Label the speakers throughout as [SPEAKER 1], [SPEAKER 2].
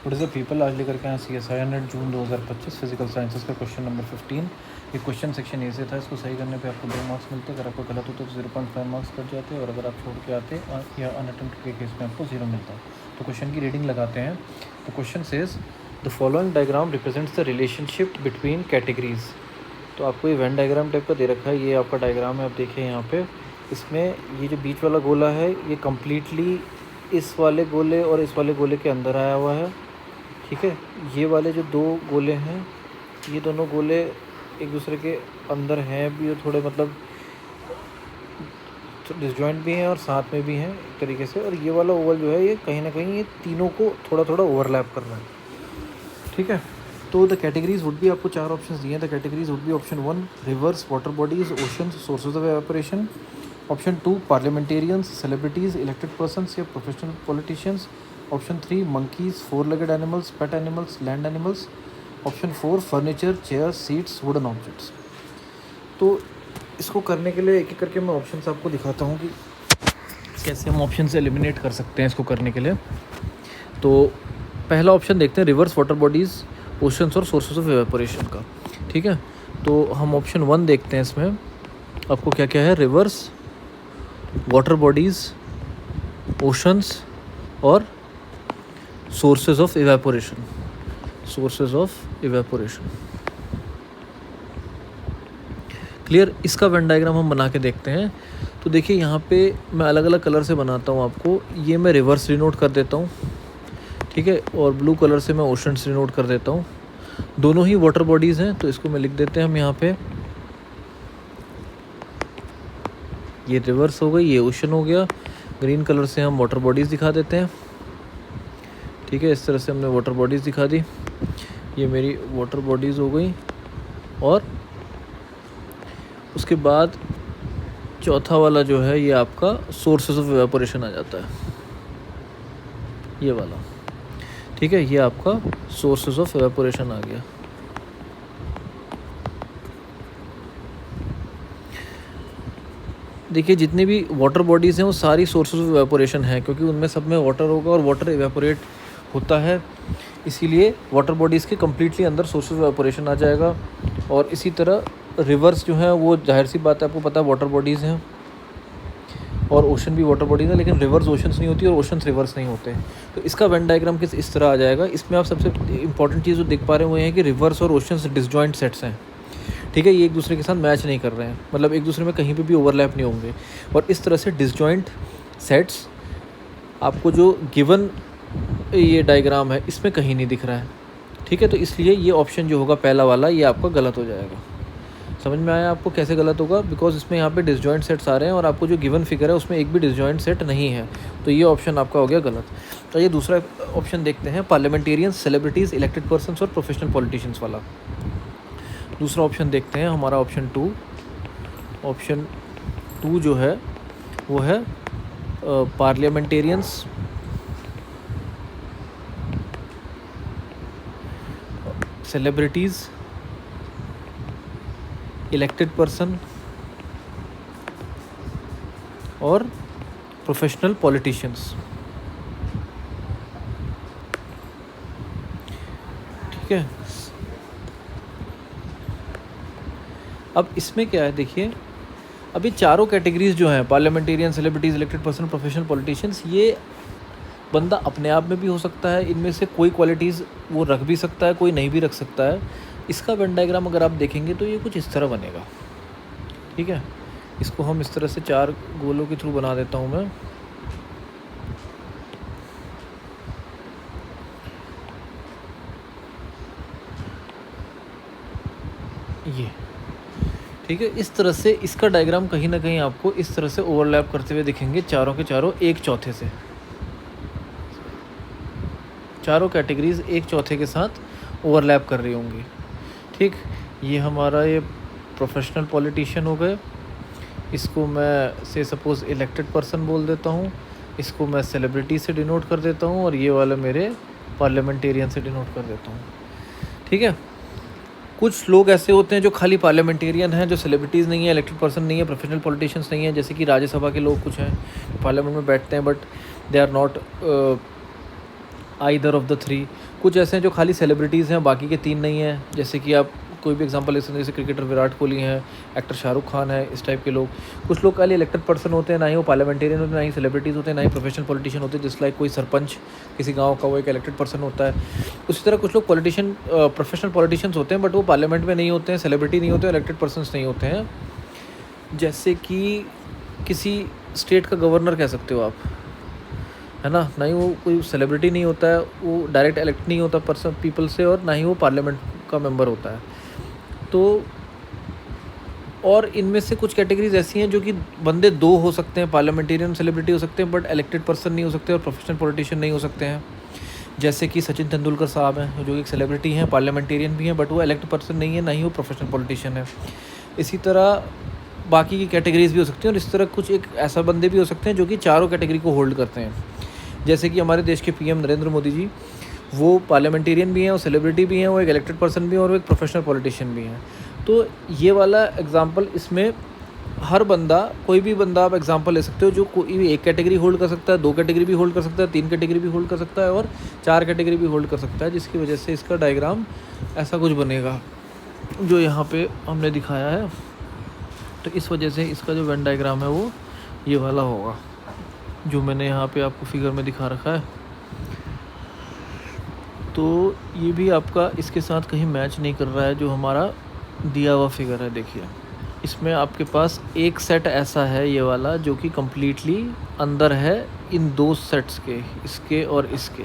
[SPEAKER 1] What is the people आज लेकर के आए CSI 100 जून 2025 फिजिकल साइंसेस का क्वेश्चन नंबर 15। ये क्वेश्चन सेक्शन ए से था, इसको सही करने पे आपको 2 मार्क्स मिलते, अगर आपको गलत होता तो 0.5 मार्क्स कट जाते और अगर आप छोड़ के आते या अनअटेम्प्ट के केस में आपको 0 मिलता। तो क्वेश्चन की रीडिंग लगाते हैं। तो question says the following diagram represents the relationship between categories. तो आपको ये वेन डायग्राम टाइप का दे रखा है, ये आपका डायग्राम है। आप देखिए यहाँ पे इसमें ये जो बीच वाला गोला है ये कम्प्लीटली इस वाले गोले और इस वाले गोले के अंदर आया हुआ है, ठीक है। ये वाले जो 2 गोले हैं ये दोनों गोले एक दूसरे के अंदर हैं भी और थोड़े मतलब डिसजॉइंट भी हैं और साथ में भी हैं एक तरीके से। और ये वाला ओवल जो है ये कहीं ना कहीं ये तीनों को थोड़ा थोड़ा ओवरलैप कर रहा है, ठीक है। तो द कैटेगरीज वुड भी, आपको 4 ऑप्शंस दिए हैं। The categories would be option 1 rivers, water bodies, oceans, sources of evaporation. Option 2 parliamentarians, celebrities, elected persons या professional politicians. Option 3 monkeys, 4-legged animals, pet animals, land animals. Option 4 furniture, chairs, seats, wooden objects. तो इसको करने के लिए एक एक करके मैं ऑप्शंस आपको दिखाता हूँ कि कैसे हम ऑप्शन से एलिमिनेट कर सकते हैं इसको करने के लिए। तो पहला ऑप्शन देखते हैं, रिवर्स वाटर बॉडीज़, ओशंस और सोर्सेज ऑफ एवेपोरेशन का, ठीक है। तो हम ऑप्शन 1 देखते हैं। इसमें आपको क्या क्या है, रिवर्स, वाटर बॉडीज़, ओशंस और sources of evaporation. Sources of evaporation clear. इसका वेन डायग्राम हम बना के देखते हैं। तो देखिए यहाँ पे मैं अलग अलग कलर से बनाता हूँ आपको। ये मैं रिवर्स डिनोट कर देता हूँ, ठीक है, और ब्लू कलर से मैं ओशंस डिनोट कर देता हूँ। दोनों ही वाटर बॉडीज़ हैं तो इसको मैं लिख देते हैं हम यहाँ पे। ये रिवर्स हो गई, ये ओशन हो गया। ग्रीन कलर से हम वाटर बॉडीज़ दिखा देते हैं, ठीक है। इस तरह से हमने वाटर बॉडीज़ दिखा दी। ये मेरी वाटर बॉडीज़ हो गई। और उसके बाद चौथा वाला जो है ये आपका सोर्सेज ऑफ एवेपोरेशन आ जाता है, ये वाला, ठीक है। ये आपका सोर्सेज ऑफ एवेपोरेशन आ गया। देखिए जितनी भी वाटर बॉडीज़ हैं वो सारी सोर्सेज ऑफ एवेपोरेशन है, क्योंकि उनमें सब में वाटर होगा और वाटर एवेपोरेट होता है, इसीलिए वाटर बॉडीज़ के कम्प्लीटली अंदर सोर्सेज ऑफ एवेपोरेशन आ जाएगा। और इसी तरह रिवर्स जो है वो जाहिर सी बात है, आपको पता है वाटर बॉडीज़ हैं और ओशन भी वाटर बॉडीज़ है, लेकिन रिवर्स ओशंस नहीं होती और ओशंस रिवर्स नहीं होते। तो इसका वेन डायग्राम किस इस तरह आ जाएगा। इसमें आप सबसे इंपॉर्टेंट चीज़ जो देख पा रहे हुए हैं कि रिवर्स और ओशंस डिसजॉइंट सेट्स हैं, ठीक है। ये एक दूसरे के साथ मैच नहीं कर रहे हैं, मतलब एक दूसरे में कहीं पे भी ओवरलैप नहीं होंगे। और इस तरह से डिसजॉइंट सेट्स आपको जो गिवन ये डायग्राम है इसमें कहीं नहीं दिख रहा है, ठीक है। तो इसलिए ये ऑप्शन जो होगा पहला वाला ये आपका गलत हो जाएगा। समझ में आया आपको कैसे गलत होगा? बिकॉज इसमें यहाँ पे डिसजॉइंट सेट्स आ रहे हैं और आपको जो गिवन फिगर है उसमें एक भी डिसजॉइंट सेट नहीं है, तो ये ऑप्शन आपका हो गया गलत। तो ये दूसरा ऑप्शन देखते हैं, पार्लियामेंटेरियंस, सेलिब्रिटीज़, इलेक्टेड पर्सन्स और प्रोफेशनल पॉलिटिशियंस वाला। दूसरा ऑप्शन देखते हैं हमारा ऑप्शन 2। ऑप्शन 2 जो है वो है पार्लियामेंटेरियंस, सेलिब्रिटीज़, इलेक्टेड पर्सन और प्रोफेशनल पॉलिटिशियंस, ठीक है। अब इसमें क्या है देखिए, अभी चारों कैटेगरीज जो हैं, parliamentarian, celebrities, elected person, professional politicians, ये बंदा अपने आप में भी हो सकता है, इनमें से कोई क्वालिटीज़ वो रख भी सकता है, कोई नहीं भी रख सकता है। इसका वेन डायग्राम अगर आप देखेंगे तो ये कुछ इस तरह बनेगा, ठीक है। इसको हम इस तरह से 4 गोलों के थ्रू बना देता हूँ मैं। ये ठीक है, इस तरह से इसका डायग्राम कहीं ना कहीं आपको इस तरह से ओवरलैप करते हुए दिखेंगे, चारों के चारों एक चौथे से, चारों कैटेगरीज एक चौथे के साथ ओवरलैप कर रही होंगी, ठीक। ये हमारा ये प्रोफेशनल पॉलिटिशियन हो गए, इसको मैं से सपोज़ इलेक्टेड पर्सन बोल देता हूँ, इसको मैं सेलिब्रिटी से डिनोट कर देता हूँ और ये वाला मेरे पार्लियामेंटेरियन से डिनोट कर देता हूँ, ठीक है। कुछ लोग ऐसे होते हैं जो खाली पार्लियामेंटेरियन हैं, जो सेलिब्रिटीज़ नहीं है, इलेक्टेड पर्सन नहीं है, प्रोफेशनल पॉलिटिशियंस नहीं है, जैसे कि राज्यसभा के लोग कुछ हैं, पार्लियामेंट में बैठते हैं but they are not either of the three. कुछ ऐसे हैं जो खाली सेलिब्रिटीज़ हैं, बाकी के 3 नहीं हैं। जैसे कि आप कोई भी एग्जांपल ले सकते हैं, जैसे क्रिकेटर विराट कोहली हैं, एक्टर शाहरुख खान है, इस टाइप के लोग। कुछ लोग खाली इलेक्टेड पर्सन होते हैं, ना ही वो पार्लियामेंटेरियन होते हैं, ना ही सेलिब्रिटीज़ होते हैं, ना ही प्रोफेशनल पॉलिटिशियन होते हैं। जिस लाइक कोई सरपंच किसी गाँव का, वो एक इलेक्टेड पर्सन होता है। उसी तरह कुछ लोग पॉलिटिशियन प्रोफेशनल पॉलिटिशियंस होते हैं, बट वो पार्लियामेंट में नहीं होते हैं, सेलिब्रिटी नहीं होते, इलेक्टेड पर्सन नहीं होते हैं। जैसे कि किसी स्टेट का गवर्नर कह सकते हो आप, है ना। ना ही वो कोई सेलिब्रिटी नहीं होता है, वो डायरेक्ट इलेक्ट नहीं होता पर्सन पीपल से, और ना ही वो पार्लियामेंट का मेंबर होता है। तो और इनमें से कुछ कैटेगरीज ऐसी हैं जो कि बंदे 2 हो सकते हैं, पार्लियामेंटेरियन सेलिब्रिटी हो सकते हैं, बट इलेक्टेड पर्सन नहीं हो सकते और प्रोफेशनल पॉलिटिशियन नहीं हो सकते हैं। जैसे कि सचिन तेंदुलकर साहब हैं, जो एक सेलिब्रिटी हैं, पार्लियामेंटेरियन भी हैं, बट वो इलेक्टेड पर्सन नहीं है, ना ही वो प्रोफेशनल पॉलिटिशियन है। इसी तरह बाकी की कैटेगरीज भी हो सकती हैं, और इस तरह कुछ एक ऐसा बंदे भी हो सकते हैं जो कि चारों कैटेगरी को होल्ड करते हैं। जैसे कि हमारे देश के पीएम नरेंद्र मोदी जी, वो पार्लियामेंटेरियन भी हैं, वो सेलिब्रिटी भी हैं, वो एक इलेक्टेड पर्सन भी हैं, और वो एक प्रोफेशनल पॉलिटिशियन भी हैं। तो ये वाला एग्जांपल, इसमें हर बंदा, कोई भी बंदा आप एग्जांपल ले सकते हो जो कोई भी एक कैटेगरी होल्ड कर सकता है, 2 कैटेगरी भी होल्ड कर सकता है, 3 कैटेगरी भी होल्ड कर सकता है, और 4 कैटेगरी भी होल्ड कर सकता है, जिसकी वजह से इसका डायग्राम ऐसा कुछ बनेगा जो यहाँ पे हमने दिखाया है। तो इस वजह से इसका जो वेन डायग्राम है वो ये वाला होगा, जो मैंने यहाँ पे आपको फिगर में दिखा रखा है। तो ये भी आपका इसके साथ कहीं मैच नहीं कर रहा है जो हमारा दिया हुआ फिगर है। देखिए, इसमें आपके पास एक सेट ऐसा है, ये वाला, जो कि कम्प्लीटली अंदर है इन 2 सेट्स के, इसके और इसके,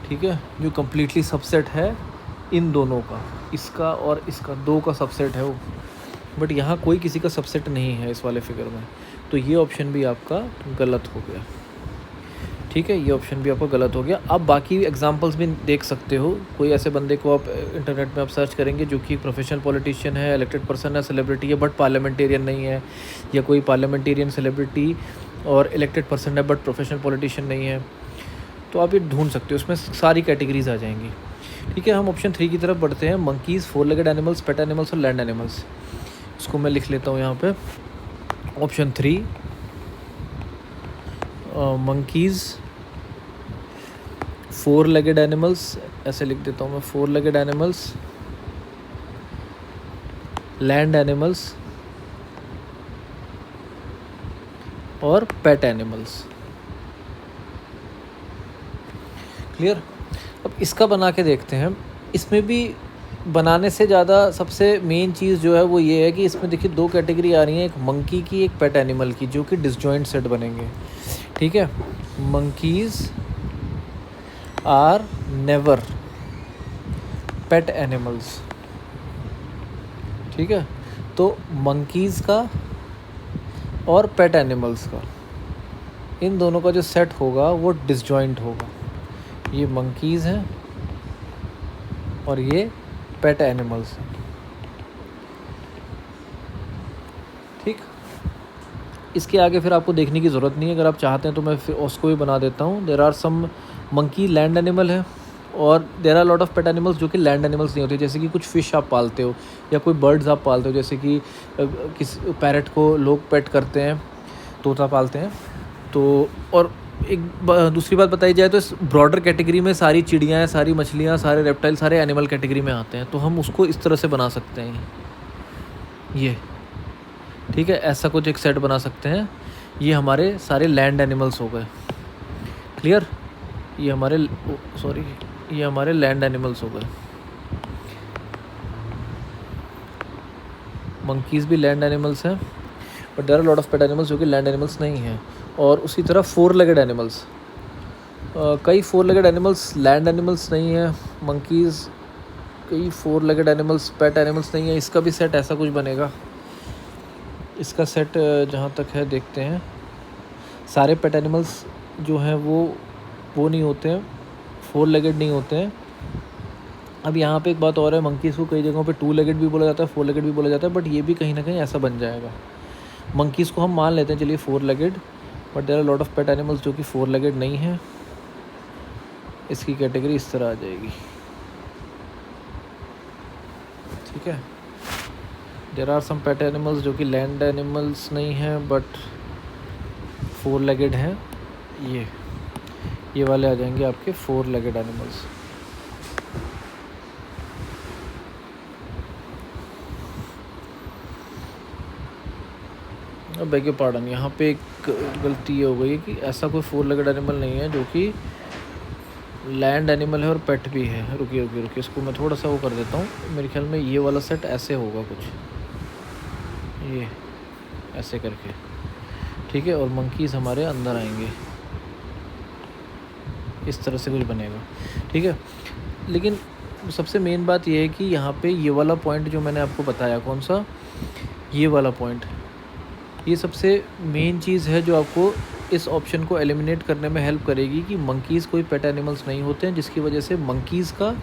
[SPEAKER 1] ठीक है, जो कम्प्लीटली सबसेट है इन दोनों का, इसका और इसका, 2 का सबसेट है वो। बट यहाँ कोई किसी का सबसेट नहीं है इस वाले फिगर में, तो ये ऑप्शन भी आपका गलत हो गया, ठीक है। ये ऑप्शन भी आपका गलत हो गया। आप बाकी एग्जांपल्स भी देख सकते हो। कोई ऐसे बंदे को आप इंटरनेट में आप सर्च करेंगे जो कि प्रोफेशनल पॉलिटिशियन है, इलेक्टेड पर्सन है, सेलिब्रिटी है, बट पार्लियामेंटेरियन नहीं है, या कोई पार्लियामेंटेरियन, सेलिब्रिटी और इलेक्टेड पर्सन है बट प्रोफेशनल पॉलिटिशियन नहीं है, तो आप ये ढूंढ सकते हो, उसमें सारी कैटेगरीज आ जाएंगी, ठीक है। हम ऑप्शन 3 की तरफ बढ़ते हैं। Monkeys, 4 legged animals, pet animals और लैंड एनिमल्स। इसको मैं लिख लेता हूँ यहाँ पे। ऑप्शन 3 मंकीज़, 4 लेगेड एनिमल्स, ऐसे लिख देता हूँ मैं, 4 लेगेड एनिमल्स, लैंड एनिमल्स और पेट एनिमल्स। क्लियर। अब इसका बना के देखते हैं। इसमें भी बनाने से ज़्यादा सबसे मेन चीज़ जो है वो ये है कि इसमें देखिए 2 कैटेगरी आ रही हैं, एक मंकी की, एक पेट एनिमल की, जो कि डिसजॉइंट सेट बनेंगे, ठीक है। Monkeys are never pet animals, ठीक है। तो मंकीज़ का और पेट एनिमल्स का, इन दोनों का जो सेट होगा वो डिसजॉइंट होगा। ये मंकीज़ हैं और ये पेट एनिमल्स हैं, ठीक। इसके आगे फिर आपको देखने की ज़रूरत नहीं है, अगर आप चाहते हैं तो मैं फिर उसको भी बना देता हूँ। There are some monkey land animal है, और there are lot of pet animals जो कि लैंड एनिमल्स नहीं होते। जैसे कि कुछ फ़िश आप पालते हो, या कोई बर्ड्स आप पालते हो, जैसे कि किस पैरट को लोग पेट करते हैं, तोता पालते हैं। तो और एक दूसरी बात बताई जाए तो इस ब्रॉडर कैटेगरी में सारी चिड़ियाँ, सारी मछलियाँ, सारे रेप्टाइल, सारे एनिमल कैटेगरी में आते हैं। तो हम उसको इस तरह से बना सकते हैं, ये, ठीक है। ऐसा कुछ एक सेट बना सकते हैं। ये हमारे सारे लैंड एनिमल्स हो गए, क्लियर। ये हमारे लैंड एनिमल्स हो गए। मंकीज़ भी लैंड एनिमल्स हैं, but there are lot of pet animals जो कि लैंड एनिमल्स नहीं हैं। और उसी तरह 4 लेगेड एनिमल्स, कई 4 लेगेड एनिमल्स लैंड एनिमल्स नहीं हैं। मंकीज़, कई 4 लेगेड एनिमल्स पेट एनिमल्स नहीं है। इसका भी सेट ऐसा कुछ बनेगा। इसका सेट जहाँ तक है देखते हैं, सारे पेट एनिमल्स जो हैं वो नहीं होते हैं, 4 लेगेड नहीं होते हैं। अब यहाँ पे एक बात और है, मंकीज़ को कई जगहों पे 2 लेगेड भी बोला जाता है, 4 लेगेड भी बोला जाता है, बट ये भी कहीं ना कहीं ऐसा बन जाएगा। मंकीज़ को हम मान लेते हैं चलिए 4 legged, but there are lot of pet animals जो कि 4 लेगेड नहीं है। इसकी कैटेगरी इस तरह आ जाएगी, ठीक है। There are some pet animals जो कि लैंड एनिमल्स नहीं हैं बट 4 लेगेड हैं। ये वाले आ जाएंगे आपके 4 लेगेड एनिमल्स। अब बेग योर पार्डन, यहाँ पे एक गलती ये हो गई है कि ऐसा कोई 4 लेगेड एनिमल नहीं है जो कि लैंड एनिमल है और पेट भी है। रुकिए रुकिए रुकिए, इसको मैं थोड़ा सा वो कर देता हूँ। मेरे ख्याल में ये वाला सेट ऐसे होगा कुछ, ये ऐसे करके, ठीक है। और मंकीज़ हमारे अंदर आएंगे, इस तरह से कुछ बनेगा, ठीक है। लेकिन सबसे मेन बात ये है कि यहाँ पे ये वाला पॉइंट जो मैंने आपको बताया, कौन सा, ये वाला पॉइंट, ये सबसे मेन चीज़ है जो आपको इस ऑप्शन को एलिमिनेट करने में हेल्प करेगी कि मंकीज़ कोई पेट एनिमल्स नहीं होते हैं, जिसकी वजह से मंकीज़ का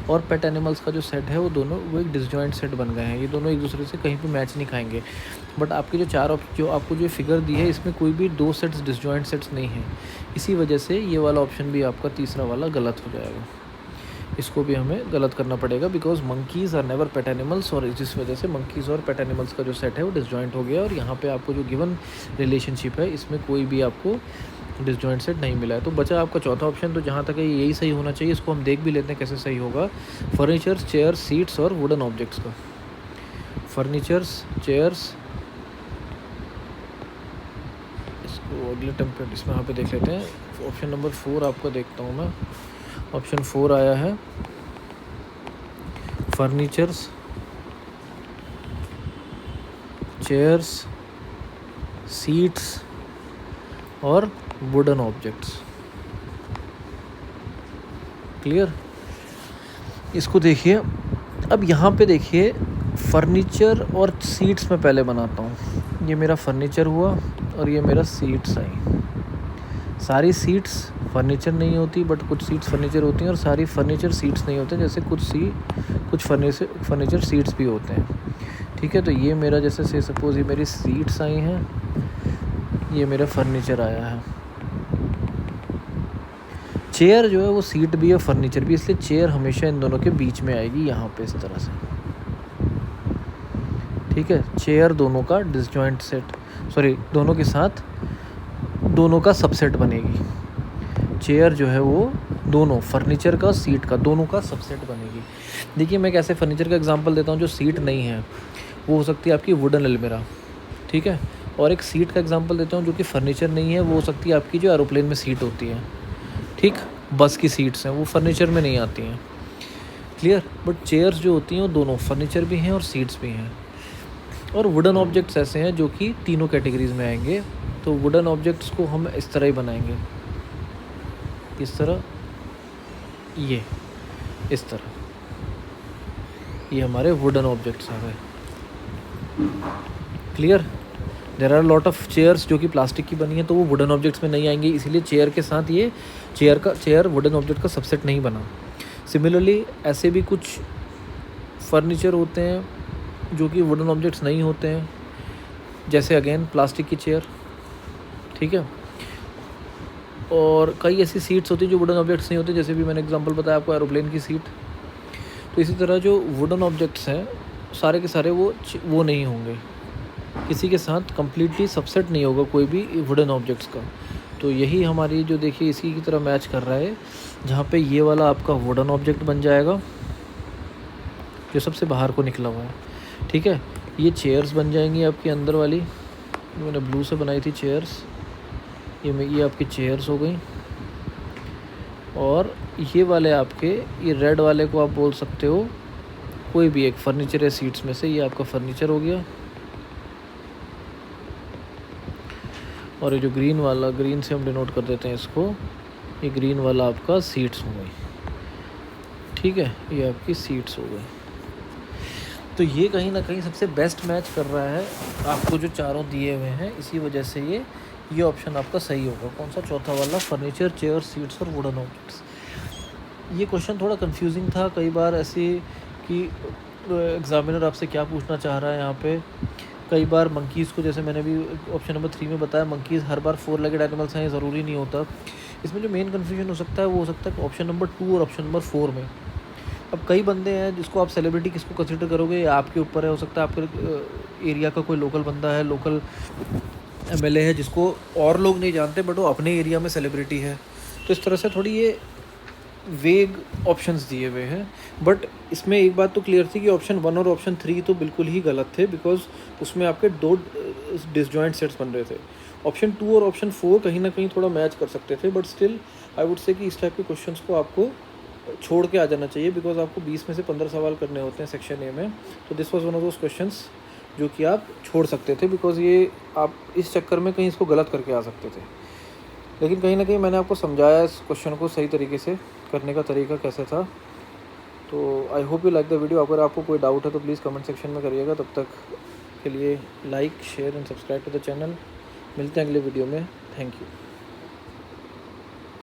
[SPEAKER 1] और पेट एनिमल्स का जो सेट है वो दोनों वो एक डिसजॉइंट सेट बन गए हैं। ये दोनों एक दूसरे से कहीं पे मैच नहीं खाएंगे। बट आपके जो आपको जो फिगर दी है इसमें कोई भी 2 सेट्स डिसजॉइंट सेट्स नहीं हैं। इसी वजह से ये वाला ऑप्शन भी आपका तीसरा वाला गलत हो जाएगा। इसको भी हमें गलत करना पड़ेगा, because monkeys are never pet animals, और जिस वजह से मंकीज़ और पेट एनिमल्स का जो सेट है वो डिसजॉइंट हो गया। और यहाँ पे आपको जो गिवन रिलेशनशिप है इसमें कोई भी आपको डिसजॉइंट सेट नहीं मिला है। तो बचा आपका चौथा ऑप्शन, तो जहाँ तक है यही सही होना चाहिए। इसको हम देख भी लेते हैं कैसे सही होगा। फर्नीचर्स, चेयर्स, सीट्स और वुडन ऑब्जेक्ट्स का। फर्नीचर्स, चेयर्स, इसको अगले टेम्पलेट इसमें यहाँ पे देख लेते हैं। ऑप्शन नंबर 4 आपका देखता हूँ मैं। ऑप्शन 4 आया है फर्नीचर्स, चेयर्स, सीट्स और वुडन ऑब्जेक्ट्स। क्लियर? इसको देखिए, अब यहाँ पे देखिए फर्नीचर और सीट्स में पहले बनाता हूँ। ये मेरा फर्नीचर हुआ और ये मेरा सीट्स आई। सारी सीट्स फर्नीचर नहीं होती, बट कुछ सीट्स फर्नीचर होती हैं, और सारी फर्नीचर सीट्स नहीं होते, जैसे कुछ फर्नीचर सीट्स भी होते हैं, ठीक है। तो ये मेरा जैसे से सपोज ये मेरी सीट्स आई हैं, ये मेरा फर्नीचर आया है। चेयर जो है वो सीट भी है फर्नीचर भी, इसलिए चेयर हमेशा इन दोनों के बीच में आएगी यहाँ पे इस तरह से, ठीक है। चेयर दोनों का डिसजॉइंट सेट, सॉरी दोनों के साथ दोनों का सबसेट बनेगी। चेयर जो है वो दोनों फर्नीचर का, सीट का, दोनों का सबसेट बनेगी। देखिए मैं कैसे फर्नीचर का एग्जांपल देता हूँ। जो सीट नहीं है वो हो सकती है आपकी वुडन अलमीरा, ठीक है। और एक सीट का एग्जांपल देता हूँ जो कि फर्नीचर नहीं है, वो हो सकती है आपकी जो एरोप्लेन में सीट होती है, ठीक। बस की सीट्स हैं वो फर्नीचर में नहीं आती हैं, क्लियर। बट चेयर्स जो होती हैं वो दोनों फर्नीचर भी हैं और सीट्स भी हैं। और वुडन ऑब्जेक्ट्स ऐसे हैं जो कि तीनों कैटेगरीज में आएंगे। तो वुडन ऑब्जेक्ट्स को हम इस तरह ही बनाएंगे, इस तरह, ये इस तरह, ये हमारे वुडन ऑब्जेक्ट्स आ गए। Clear? There are lot of chairs जो कि प्लास्टिक की बनी है, तो वो वुडन ऑब्जेक्ट्स में नहीं आएंगे, इसीलिए चेयर के साथ ये चेयर वुडन ऑब्जेक्ट का सबसेट नहीं बना। सिमिलरली ऐसे भी कुछ फर्नीचर होते हैं जो कि वुडन ऑब्जेक्ट्स नहीं होते हैं, जैसे अगेन प्लास्टिक की चेयर, ठीक है। और कई ऐसी सीट्स होती हैं जो वुडन ऑब्जेक्ट्स नहीं होते, जैसे भी मैंने एग्जांपल बताया आपको एरोप्लेन की सीट। तो इसी तरह जो वुडन ऑब्जेक्ट्स हैं सारे के सारे वो नहीं होंगे, किसी के साथ कम्प्लीटली सबसेट नहीं होगा कोई भी वुडन ऑब्जेक्ट्स का। तो यही हमारी जो देखिए इसी की तरह मैच कर रहा है, जहाँ पे ये वाला आपका वुडन ऑब्जेक्ट बन जाएगा जो सबसे बाहर को निकला हुआ है, ठीक है। ये चेयर्स बन जाएंगी आपकी अंदर वाली, मैंने ब्लू से बनाई थी चेयर्स, ये आपकी चेयर्स हो गई। और ये वाले आपके, ये रेड वाले को आप बोल सकते हो कोई भी एक फर्नीचर है सीट्स में से, ये आपका फर्नीचर हो गया। और ये जो ग्रीन वाला, ग्रीन से हम डिनोट कर देते हैं इसको, ये ग्रीन वाला आपका सीट्स हो गई, ठीक है। ये आपकी सीट्स हो गई। तो ये कहीं ना कहीं सबसे बेस्ट मैच कर रहा है आपको जो चारों दिए हुए हैं, इसी वजह से ये ऑप्शन आपका सही होगा। कौन सा? चौथा वाला, फर्नीचर, चेयर, सीट्स और वुडन ऑब्जेक्ट्स। ये क्वेश्चन थोड़ा कंफ्यूजिंग था कई बार, ऐसे कि एग्जामिनर आपसे क्या पूछना चाह रहा है यहाँ पे। कई बार मंकीज़ को, जैसे मैंने भी ऑप्शन नंबर 3 में बताया, मंकीज़ हर बार 4 लेगेड एनिमल्स हैं, ज़रूरी नहीं होता। इसमें जो मेन कन्फ्यूजन हो सकता है वो हो सकता है ऑप्शन नंबर 2 और ऑप्शन नंबर 4 में। अब कई बंदे हैं जिसको आप सेलिब्रिटी किसको कंसिडर करोगे, या आपके ऊपर है। हो सकता है आपके एरिया का कोई लोकल बंदा है, लोकल एमएलए है जिसको और लोग नहीं जानते बट वो अपने एरिया में सेलिब्रिटी है, तो इस तरह से थोड़ी ये वेग ऑप्शंस दिए हुए हैं। बट इसमें एक बात तो क्लियर थी कि ऑप्शन 1 और ऑप्शन 3 तो बिल्कुल ही गलत थे, बिकॉज उसमें आपके 2 डिसजॉइंट सेट्स बन रहे थे। ऑप्शन 2 और ऑप्शन 4 कहीं ना कहीं थोड़ा मैच कर सकते थे, but still I would say कि इस टाइप के क्वेश्चंस को आपको छोड़ के आ जाना चाहिए, बिकॉज आपको 20 में से 15 सवाल करने होते हैं सेक्शन ए में। तो this was one of those questions जो कि आप छोड़ सकते थे, बिकॉज ये आप इस चक्कर में कहीं इसको गलत करके आ सकते थे। लेकिन कहीं ना कहीं मैंने आपको समझाया इस क्वेश्चन को सही तरीके से करने का तरीका कैसे था। तो I hope you like the video. अगर आपको कोई डाउट है तो प्लीज़ कमेंट सेक्शन में करिएगा। तब तक के लिए like share and subscribe to the channel. मिलते हैं अगले वीडियो में। Thank you.